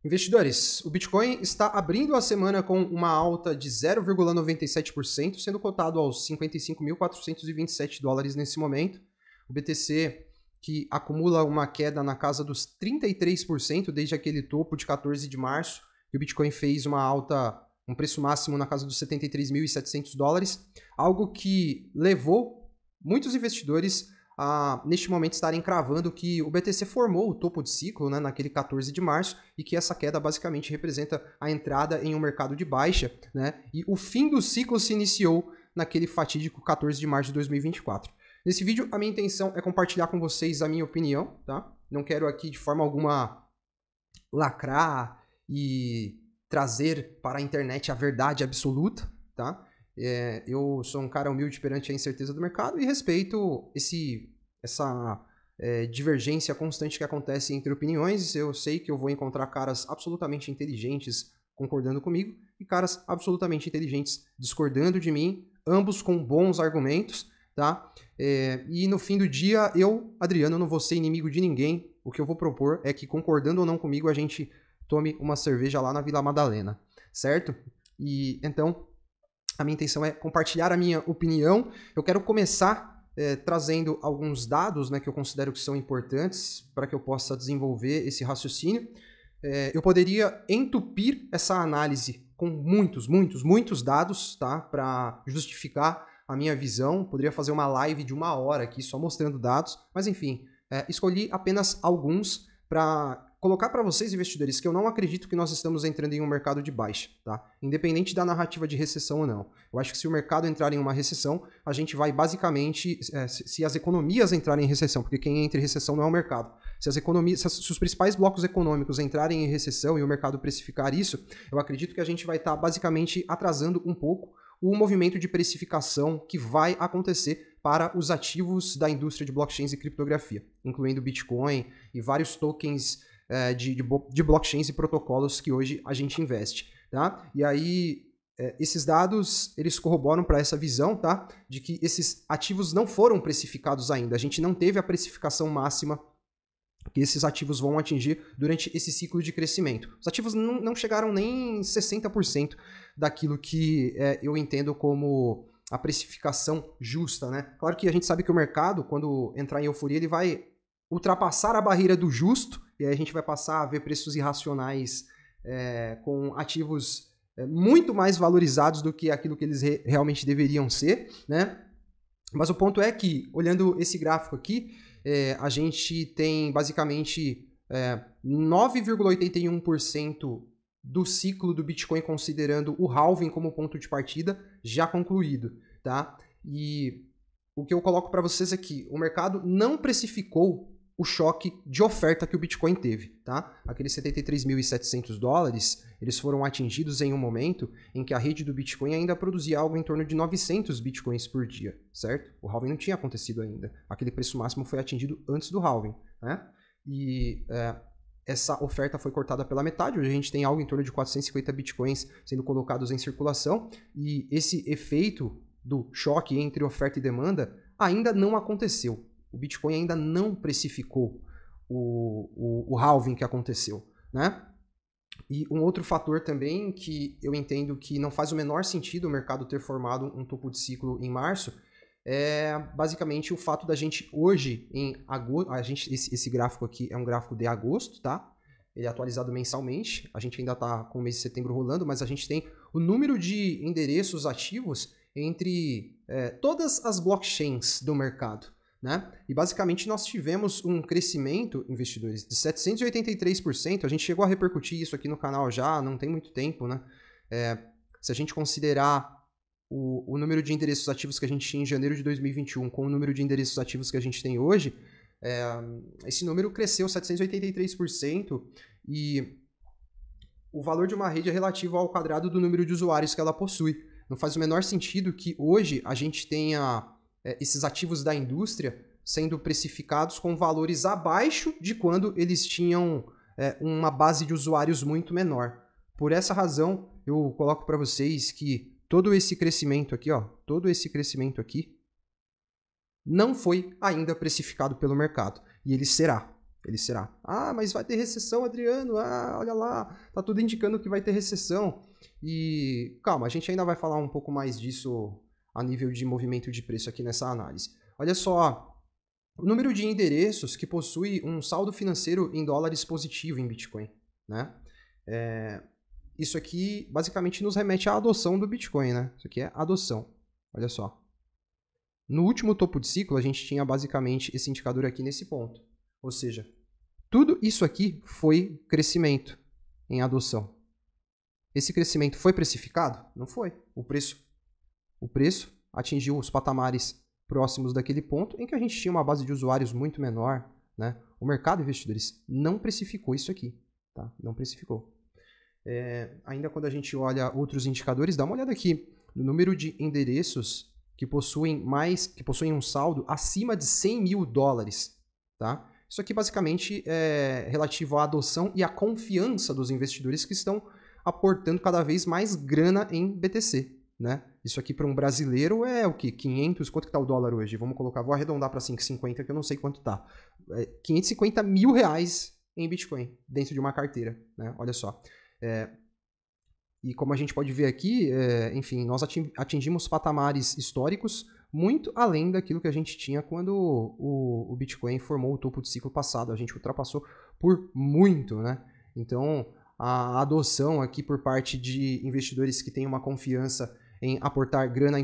Investidores, o Bitcoin está abrindo a semana com uma alta de 0,97%, sendo cotado aos 55.427 dólares nesse momento. O BTC, que acumula uma queda na casa dos 33% desde aquele topo de 14 de março, e o Bitcoin fez uma alta, um preço máximo na casa dos 73.700 dólares, algo que levou muitos investidores a, neste momento, estarem cravando que o BTC formou o topo de ciclo, né, naquele 14 de março, e que essa queda basicamente representa a entrada em um mercado de baixa, né, e o fim do ciclo se iniciou naquele fatídico 14 de março de 2024. Nesse vídeo, a minha intenção é compartilhar com vocês a minha opinião, tá? Não quero aqui de forma alguma lacrar e trazer para a internet a verdade absoluta, tá? Eu sou um cara humilde perante a incerteza do mercado e respeito essa divergência constante que acontece entre opiniões. Eu sei que eu vou encontrar caras absolutamente inteligentes concordando comigo e caras absolutamente inteligentes discordando de mim, ambos com bons argumentos, tá? E no fim do dia, eu, Adriano, não vou ser inimigo de ninguém. O que eu vou propor é que, concordando ou não comigo, a gente tome uma cerveja lá na Vila Madalena, certo? E então, a minha intenção é compartilhar a minha opinião. Eu quero começar trazendo alguns dados, né, que eu considero que são importantes para que eu possa desenvolver esse raciocínio. Eu poderia entupir essa análise com muitos dados, tá, para justificar a minha visão. Poderia fazer uma live de 1 hora aqui só mostrando dados, mas enfim, escolhi apenas alguns para colocar para vocês, investidores, que eu não acredito que nós estamos entrando em um mercado de baixa, tá? Independente da narrativa de recessão ou não. Eu acho que se o mercado entrar em uma recessão, a gente vai basicamente, se as economias entrarem em recessão, porque quem entra em recessão não é o mercado. Se os principais blocos econômicos entrarem em recessão e o mercado precificar isso, eu acredito que a gente vai estar basicamente atrasando um pouco o movimento de precificação que vai acontecer para os ativos da indústria de blockchains e criptografia, incluindo Bitcoin e vários tokens de blockchains e protocolos que hoje a gente investe, tá? E aí, esses dados, eles corroboram para essa visão, tá? De que esses ativos não foram precificados ainda. A gente não teve a precificação máxima que esses ativos vão atingir durante esse ciclo de crescimento. Os ativos não chegaram nem 60% daquilo que eu entendo como a precificação justa, né? Claro que a gente sabe que o mercado, quando entrar em euforia, ele vai ultrapassar a barreira do justo, e aí a gente vai passar a ver preços irracionais com ativos muito mais valorizados do que aquilo que eles realmente deveriam ser, né? Mas o ponto é que, olhando esse gráfico aqui, a gente tem basicamente 9,81% do ciclo do Bitcoin, considerando o halving como ponto de partida, já concluído, tá? E o que eu coloco para vocês aqui, o mercado não precificou o choque de oferta que o Bitcoin teve, tá? Aqueles 73.700 dólares, eles foram atingidos em um momento em que a rede do Bitcoin ainda produzia algo em torno de 900 Bitcoins por dia, certo? O halving não tinha acontecido ainda. Aquele preço máximo foi atingido antes do halving, né? E essa oferta foi cortada pela metade. Hoje a gente tem algo em torno de 450 Bitcoins sendo colocados em circulação, e esse efeito do choque entre oferta e demanda ainda não aconteceu. O Bitcoin ainda não precificou o halving que aconteceu, né? E um outro fator também que eu entendo que não faz o menor sentido o mercado ter formado um topo de ciclo em março é basicamente o fato da gente hoje, em agosto, esse gráfico aqui é um gráfico de agosto, tá? Ele é atualizado mensalmente, a gente ainda está com o mês de setembro rolando, mas a gente tem o número de endereços ativos entre todas as blockchains do mercado, né? E basicamente nós tivemos um crescimento, investidores, de 783%. A gente chegou a repercutir isso aqui no canal já, não tem muito tempo, né? Se a gente considerar o número de endereços ativos que a gente tinha em janeiro de 2021 com o número de endereços ativos que a gente tem hoje, esse número cresceu 783%, e o valor de uma rede é relativo ao quadrado do número de usuários que ela possui. Não faz o menor sentido que hoje a gente tenha esses ativos da indústria sendo precificados com valores abaixo de quando eles tinham uma base de usuários muito menor. Por essa razão, eu coloco para vocês que todo esse crescimento aqui, não foi ainda precificado pelo mercado, e ele será, ele será. Ah, mas vai ter recessão, Adriano. Ah, olha lá, tá tudo indicando que vai ter recessão. E calma, a gente ainda vai falar um pouco mais disso a nível de movimento de preço aqui nessa análise. Olha só, o número de endereços que possui um saldo financeiro em dólares positivo em Bitcoin, né? Isso aqui basicamente nos remete à adoção do Bitcoin, né? Isso aqui é adoção. Olha só. No último topo de ciclo, a gente tinha basicamente esse indicador aqui nesse ponto. Ou seja, tudo isso aqui foi crescimento em adoção. Esse crescimento foi precificado? Não foi. O preço atingiu os patamares próximos daquele ponto em que a gente tinha uma base de usuários muito menor, né? O mercado de investidores não precificou isso aqui, tá? Não precificou. Ainda quando a gente olha outros indicadores, dá uma olhada aqui no número de endereços que possuem um saldo acima de 100 mil dólares, tá? Isso aqui basicamente é relativo à adoção e à confiança dos investidores que estão aportando cada vez mais grana em BTC, né? Isso aqui para um brasileiro é o quê? 500, quanto que tá o dólar hoje? Vamos colocar, vou arredondar para 5,50 que eu não sei quanto tá. 550 mil reais em Bitcoin dentro de uma carteira, né? Olha só. E como a gente pode ver aqui, enfim, nós atingimos patamares históricos muito além daquilo que a gente tinha quando o Bitcoin formou o topo de ciclo passado. A gente ultrapassou por muito, né? Então, a adoção aqui por parte de investidores que têm uma confiança em aportar grana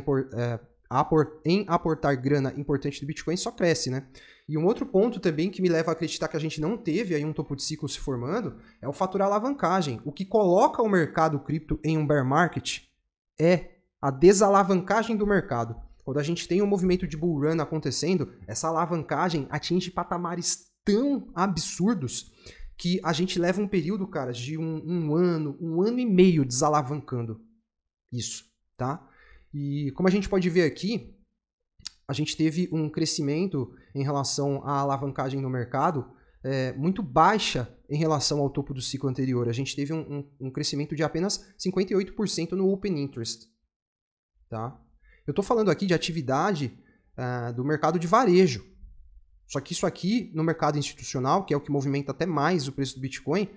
importante do Bitcoin só cresce, né? E um outro ponto também que me leva a acreditar que a gente não teve aí um topo de ciclo se formando é o fator alavancagem. O que coloca o mercado cripto em um bear market é a desalavancagem do mercado. Quando a gente tem um movimento de bull run acontecendo, essa alavancagem atinge patamares tão absurdos que a gente leva um período, cara, de um ano e meio desalavancando isso, tá? E como a gente pode ver aqui, a gente teve um crescimento em relação à alavancagem no mercado muito baixa em relação ao topo do ciclo anterior. A gente teve um crescimento de apenas 58% no Open Interest. Tá? Eu estou falando aqui de atividade do mercado de varejo. Só que isso aqui, no mercado institucional, que é o que movimenta até mais o preço do Bitcoin,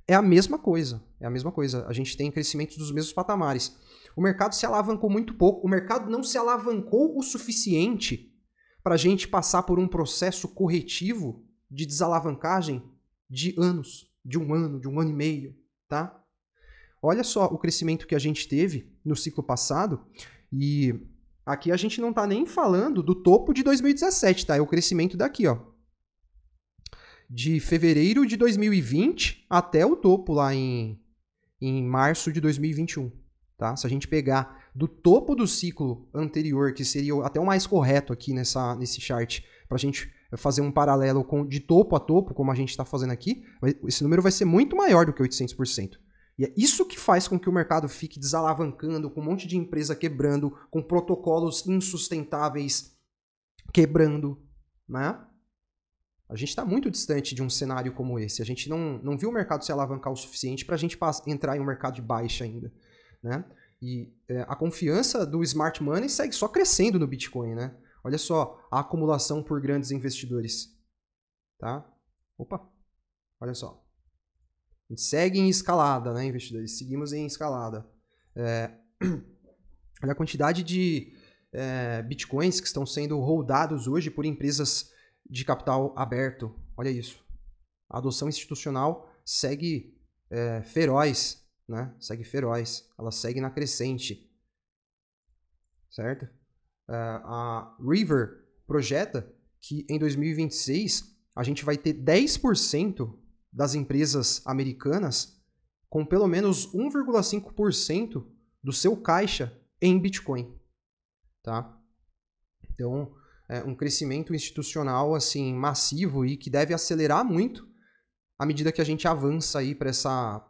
é a mesma coisa. É a mesma coisa. A gente tem crescimentos dos mesmos patamares. O mercado se alavancou muito pouco. O mercado não se alavancou o suficiente para a gente passar por um processo corretivo de desalavancagem de anos, de um ano e meio, tá? Olha só o crescimento que a gente teve no ciclo passado e aqui a gente não está nem falando do topo de 2017, tá? É o crescimento daqui, ó. De fevereiro de 2020 até o topo lá em março de 2021. Tá? Se a gente pegar do topo do ciclo anterior, que seria até o mais correto aqui nesse chart, para a gente fazer um paralelo de topo a topo, como a gente está fazendo aqui, esse número vai ser muito maior do que 800%. E é isso que faz com que o mercado fique desalavancando, com um monte de empresa quebrando, com protocolos insustentáveis quebrando, né? A gente está muito distante de um cenário como esse. A gente não viu o mercado se alavancar o suficiente para a gente entrar em um mercado de baixa ainda. Né? E a confiança do smart money segue só crescendo no Bitcoin. Né? Olha só a acumulação por grandes investidores. Tá? Opa, olha só. A gente segue em escalada, né, investidores? Seguimos em escalada. Olha a quantidade de Bitcoins que estão sendo holdados hoje por empresas de capital aberto. Olha isso. A adoção institucional segue feroz, né? Segue feroz. Ela segue na crescente. Certo? A River projeta que em 2026 a gente vai ter 10% das empresas americanas com pelo menos 1,5% do seu caixa em Bitcoin. Tá? Então, um crescimento institucional assim massivo e que deve acelerar muito à medida que a gente avança aí para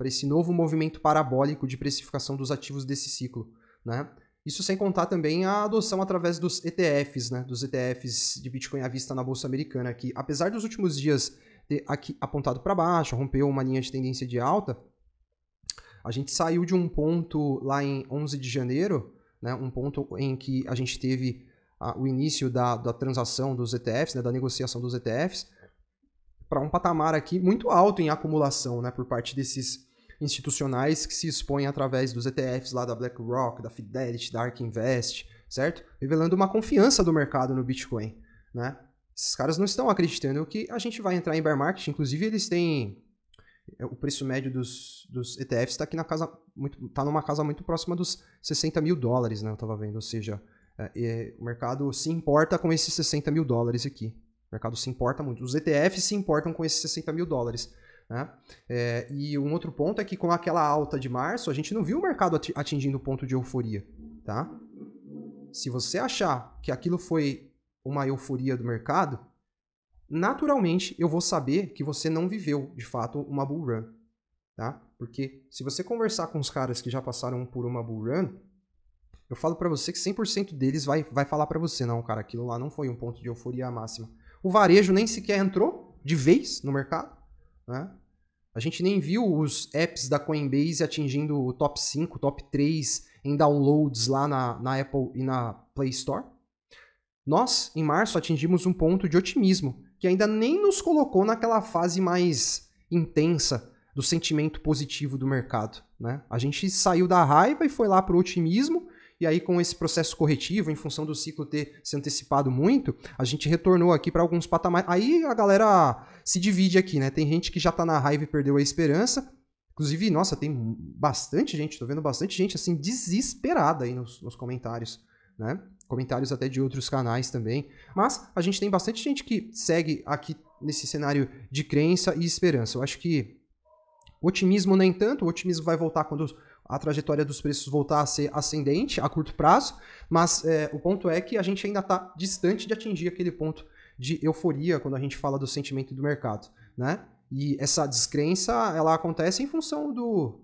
esse novo movimento parabólico de precificação dos ativos desse ciclo, né? Isso sem contar também a adoção através dos ETFs, né? Dos ETFs de Bitcoin à vista na Bolsa Americana, que apesar dos últimos dias ter aqui apontado para baixo, rompeu uma linha de tendência de alta, a gente saiu de um ponto lá em 11 de janeiro, né? Um ponto em que a gente teve o início da transação dos ETFs, né, da negociação dos ETFs, para um patamar aqui muito alto em acumulação, né, por parte desses institucionais que se expõem através dos ETFs lá da BlackRock, da Fidelity, da ARK Invest, certo? Revelando uma confiança do mercado no Bitcoin, né? Esses caras não estão acreditando que a gente vai entrar em bear market, inclusive eles têm o preço médio dos ETFs está aqui na casa, tá numa casa muito próxima dos 60 mil dólares, né? Eu tava vendo, ou seja, o mercado se importa com esses 60 mil dólares aqui. O mercado se importa muito. Os ETFs se importam com esses 60 mil dólares. Né? E um outro ponto é que com aquela alta de março, a gente não viu o mercado atingindo o ponto de euforia. Tá? Se você achar que aquilo foi uma euforia do mercado, naturalmente eu vou saber que você não viveu, de fato, uma bull run. Tá? Porque se você conversar com os caras que já passaram por uma bull run, eu falo pra você que 100% deles vai falar pra você, não, cara, aquilo lá não foi um ponto de euforia máxima. O varejo nem sequer entrou de vez no mercado. Né? A gente nem viu os apps da Coinbase atingindo o top 5, top 3 em downloads lá na Apple e na Play Store. Nós, em março, atingimos um ponto de otimismo, que ainda nem nos colocou naquela fase mais intensa do sentimento positivo do mercado. Né? A gente saiu da raiva e foi lá para o otimismo, e aí com esse processo corretivo, em função do ciclo ter se antecipado muito, a gente retornou aqui para alguns patamares. Aí a galera se divide aqui, né? Tem gente que já tá na raiva e perdeu a esperança. Inclusive, nossa, tem bastante gente, tô vendo bastante gente assim desesperada aí nos comentários, né? Comentários até de outros canais também. Mas a gente tem bastante gente que segue aqui nesse cenário de crença e esperança. Eu acho que otimismo nem tanto, o otimismo vai voltar quando a trajetória dos preços voltar a ser ascendente a curto prazo, mas o ponto é que a gente ainda está distante de atingir aquele ponto de euforia quando a gente fala do sentimento do mercado, né? E essa descrença, ela acontece em função do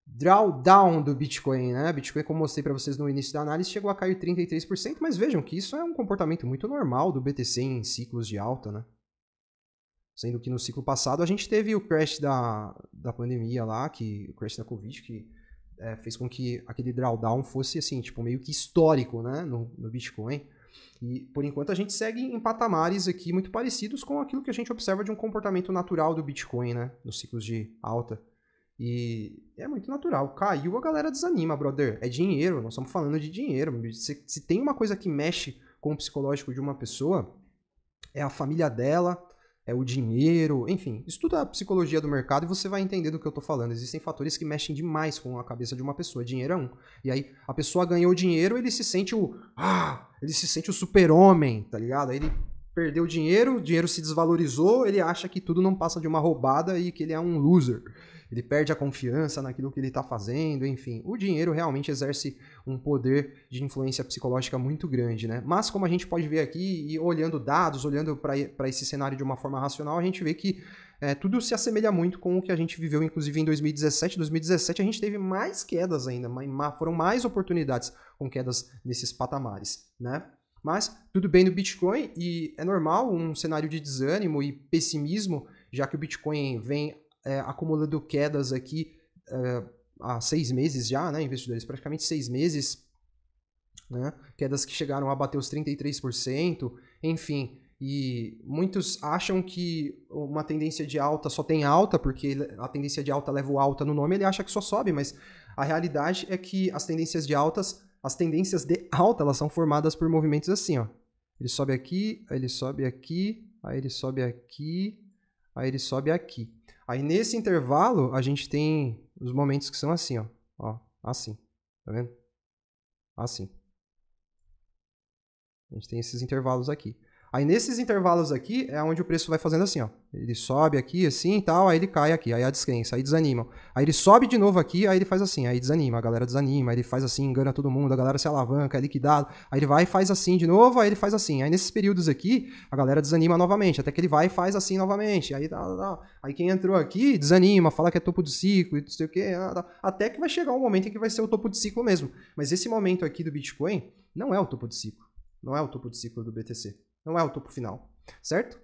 drawdown do Bitcoin, né? Bitcoin, como mostrei para vocês no início da análise, chegou a cair 33%, mas vejam que isso é um comportamento muito normal do BTC em ciclos de alta, né? Sendo que no ciclo passado a gente teve o crash da pandemia lá, o crash da Covid, que fez com que aquele drawdown fosse assim, tipo, meio que histórico, né, no Bitcoin. E por enquanto a gente segue em patamares aqui muito parecidos com aquilo que a gente observa de um comportamento natural do Bitcoin, né, nos ciclos de alta. E é muito natural. Caiu, a galera desanima, brother. É dinheiro, nós estamos falando de dinheiro. Se tem uma coisa que mexe com o psicológico de uma pessoa, é a família dela, é o dinheiro, enfim, estuda a psicologia do mercado e você vai entender do que eu tô falando. Existem fatores que mexem demais com a cabeça de uma pessoa. Dinheiro é um. E aí, a pessoa ganhou dinheiro, ele se sente o super-homem, tá ligado? Aí ele perdeu o dinheiro se desvalorizou, ele acha que tudo não passa de uma roubada e que ele é um loser. Ele perde a confiança naquilo que ele está fazendo, enfim. O dinheiro realmente exerce um poder de influência psicológica muito grande, né? Mas como a gente pode ver aqui, e olhando dados, olhando para esse cenário de uma forma racional, a gente vê que tudo se assemelha muito com o que a gente viveu, inclusive, em 2017. Em 2017 a gente teve mais quedas ainda, foram mais oportunidades com quedas nesses patamares, né? Mas tudo bem no Bitcoin e é normal um cenário de desânimo e pessimismo, já que o Bitcoin vem acumulando quedas aqui há 6 meses já, né, investidores? Praticamente 6 meses, né? Quedas que chegaram a bater os 33%, enfim. E muitos acham que uma tendência de alta só tem alta, porque a tendência de alta leva o alta no nome, ele acha que só sobe, mas a realidade é que as tendências de alta, elas são formadas por movimentos assim, ó. Ele sobe aqui, aí ele sobe aqui, aí ele sobe aqui, aí ele sobe aqui. Aí nesse intervalo a gente tem os momentos que são assim, ó, assim, tá vendo? Assim. A gente tem esses intervalos aqui. Aí nesses intervalos aqui é onde o preço vai fazendo assim, ó. Ele sobe aqui assim e tal, aí ele cai aqui, aí a descrença, aí desanima. Aí ele sobe de novo aqui, aí ele faz assim, aí desanima, a galera desanima, aí ele faz assim, engana todo mundo, a galera se alavanca, é liquidado. Aí ele vai e faz assim de novo, aí ele faz assim. Aí nesses períodos aqui, a galera desanima novamente, até que ele vai e faz assim novamente. Aí Aí quem entrou aqui desanima, fala que é topo de ciclo e não sei o quê, até que vai chegar um momento em que vai ser o topo de ciclo mesmo. Mas esse momento aqui do Bitcoin não é o topo de ciclo. Não é o topo de ciclo do BTC. Não é o topo final, certo?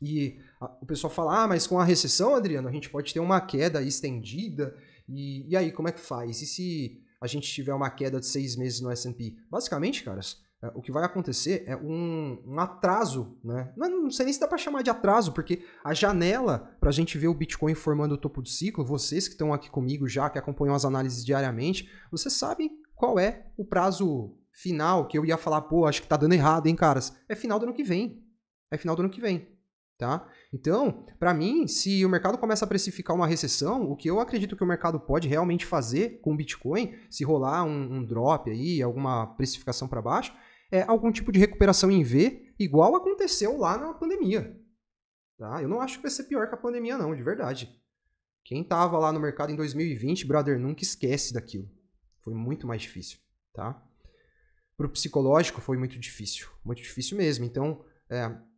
E o pessoal fala, mas com a recessão, Adriano, a gente pode ter uma queda estendida, e aí, como é que faz? E se a gente tiver uma queda de 6 meses no S&P? Basicamente, caras, o que vai acontecer é um atraso, né? Não sei nem se dá para chamar de atraso, porque a janela para a gente ver o Bitcoin formando o topo do ciclo, vocês que estão aqui comigo já, que acompanham as análises diariamente, vocês sabem qual é o prazo final, que eu ia falar, pô, acho que tá dando errado, hein, caras? É final do ano que vem. É final do ano que vem, tá? Então, para mim, se o mercado começa a precificar uma recessão, o que eu acredito que o mercado pode realmente fazer com o Bitcoin, se rolar um drop aí, alguma precificação para baixo, é algum tipo de recuperação em V, igual aconteceu lá na pandemia. Tá? Eu não acho que vai ser pior que a pandemia, não, de verdade. Quem estava lá no mercado em 2020, brother, nunca esquece daquilo. Foi muito mais difícil. Tá? Para o psicológico foi muito difícil mesmo. Então,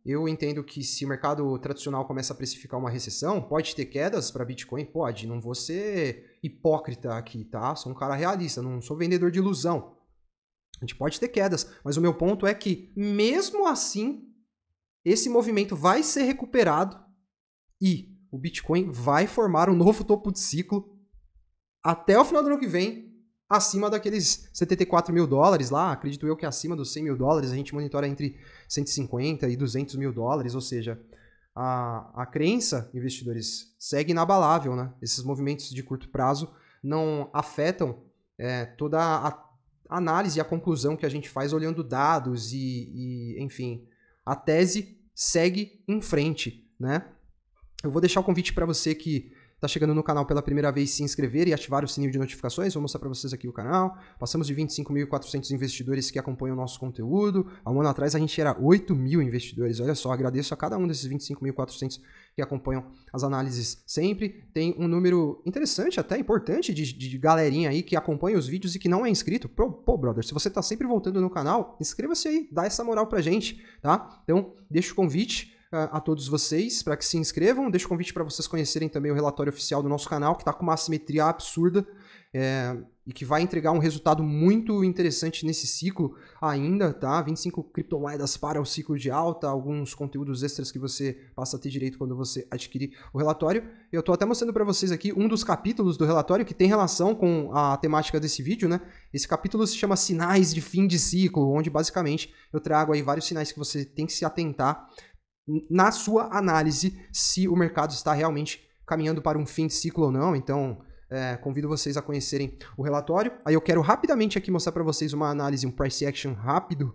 eu entendo que se o mercado tradicional começa a precificar uma recessão, pode ter quedas para Bitcoin? Pode. Não vou ser hipócrita aqui, tá? Sou um cara realista, não sou vendedor de ilusão. A gente pode ter quedas, mas o meu ponto é que, mesmo assim, esse movimento vai ser recuperado e o Bitcoin vai formar um novo topo de ciclo até o final do ano que vem, acima daqueles 74 mil dólares lá, acredito eu que acima dos 100 mil dólares, a gente monitora entre 150 e 200 mil dólares, ou seja, a crença, investidores, segue inabalável, né? Esses movimentos de curto prazo não afetam toda a análise e a conclusão que a gente faz olhando dados e, enfim, a tese segue em frente, né? Eu vou deixar o convite para você que está chegando no canal pela primeira vez se inscrever e ativar o sininho de notificações. Vou mostrar para vocês aqui o canal. Passamos de 25.400 investidores que acompanham o nosso conteúdo. Há um ano atrás a gente era 8 mil investidores. Olha só, agradeço a cada um desses 25.400 que acompanham as análises sempre. Tem um número interessante, até importante, de galerinha aí que acompanha os vídeos e que não é inscrito. Pô, brother, se você está sempre voltando no canal, inscreva-se aí, dá essa moral pra gente, tá? Então, deixa o convite a todos vocês para que se inscrevam. Deixo o convite para vocês conhecerem também o relatório oficial do nosso canal, que está com uma assimetria absurda e que vai entregar um resultado muito interessante nesse ciclo ainda, tá? 25 criptomoedas para o ciclo de alta, alguns conteúdos extras que você passa a ter direito quando você adquirir o relatório. Eu estou até mostrando para vocês aqui um dos capítulos do relatório que tem relação com a temática desse vídeo, né? Esse capítulo se chama Sinais de Fim de Ciclo, onde basicamente eu trago aí vários sinais que você tem que se atentar na sua análise se o mercado está realmente caminhando para um fim de ciclo ou não. Então, convido vocês a conhecerem o relatório. Aí eu quero rapidamente aqui mostrar para vocês uma análise, um price action rápido,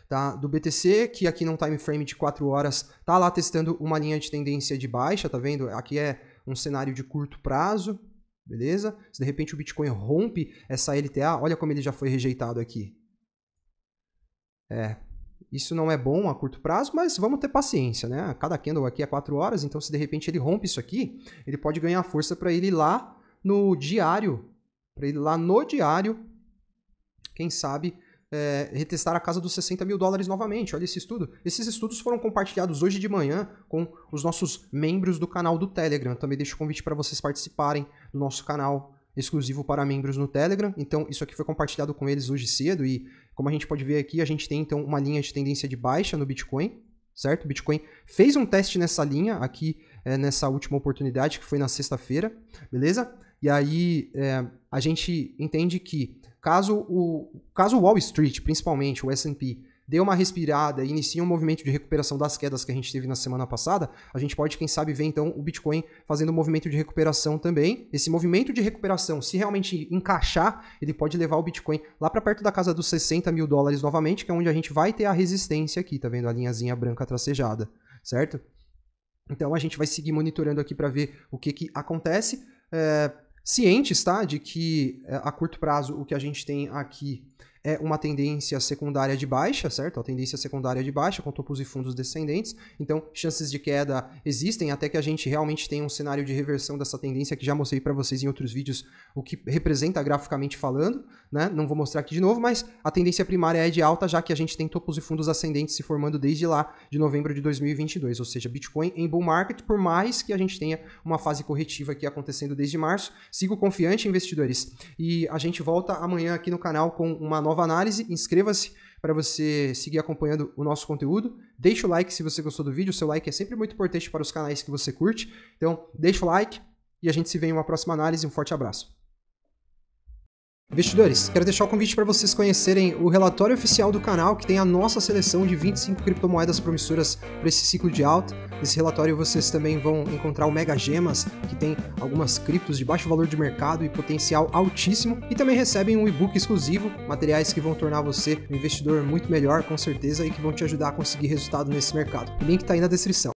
tá, do BTC, que aqui num time frame de 4 horas está lá testando uma linha de tendência de baixa, tá vendo? Aqui é um cenário de curto prazo, beleza? Se de repente o Bitcoin rompe essa LTA, olha como ele já foi rejeitado aqui. Isso não é bom a curto prazo, mas vamos ter paciência, né? Cada candle aqui é 4 horas, então se de repente ele rompe isso aqui, ele pode ganhar força para ele ir lá no diário, quem sabe, retestar a casa dos 60 mil dólares novamente. Olha esse estudo. Esses estudos foram compartilhados hoje de manhã com os nossos membros do canal do Telegram. Também deixo o convite para vocês participarem do nosso canal exclusivo para membros no Telegram. Então, isso aqui foi compartilhado com eles hoje cedo e, como a gente pode ver aqui, a gente tem, então, uma linha de tendência de baixa no Bitcoin, certo? O Bitcoin fez um teste nessa linha aqui, nessa última oportunidade, que foi na sexta-feira, beleza? E aí, a gente entende que, caso o Wall Street, principalmente o S&P, dê uma respirada e inicie um movimento de recuperação das quedas que a gente teve na semana passada, a gente pode, quem sabe, ver então o Bitcoin fazendo um movimento de recuperação também. Esse movimento de recuperação, se realmente encaixar, ele pode levar o Bitcoin lá para perto da casa dos 60 mil dólares novamente, que é onde a gente vai ter a resistência aqui, tá vendo? A linhazinha branca tracejada, certo? Então a gente vai seguir monitorando aqui para ver o que acontece. Cientes, tá, de que a curto prazo o que a gente tem aqui é uma tendência secundária de baixa, certo? A tendência secundária de baixa com topos e fundos descendentes. Então, chances de queda existem até que a gente realmente tenha um cenário de reversão dessa tendência que já mostrei para vocês em outros vídeos o que representa graficamente falando, né? Não vou mostrar aqui de novo, mas a tendência primária é de alta, já que a gente tem topos e fundos ascendentes se formando desde lá de novembro de 2022, ou seja, Bitcoin em bull market, por mais que a gente tenha uma fase corretiva aqui acontecendo desde março. Sigo confiante, investidores. E a gente volta amanhã aqui no canal com uma nova análise. Inscreva-se para você seguir acompanhando o nosso conteúdo. Deixa o like se você gostou do vídeo. O seu like é sempre muito importante para os canais que você curte. Então, deixa o like e a gente se vê em uma próxima análise. Um forte abraço. Investidores, quero deixar o convite para vocês conhecerem o relatório oficial do canal, que tem a nossa seleção de 25 criptomoedas promissoras para esse ciclo de alta. Nesse relatório vocês também vão encontrar o Mega Gemas, que tem algumas criptos de baixo valor de mercado e potencial altíssimo, e também recebem um e-book exclusivo, materiais que vão tornar você um investidor muito melhor, com certeza, e que vão te ajudar a conseguir resultado nesse mercado. O link está aí na descrição.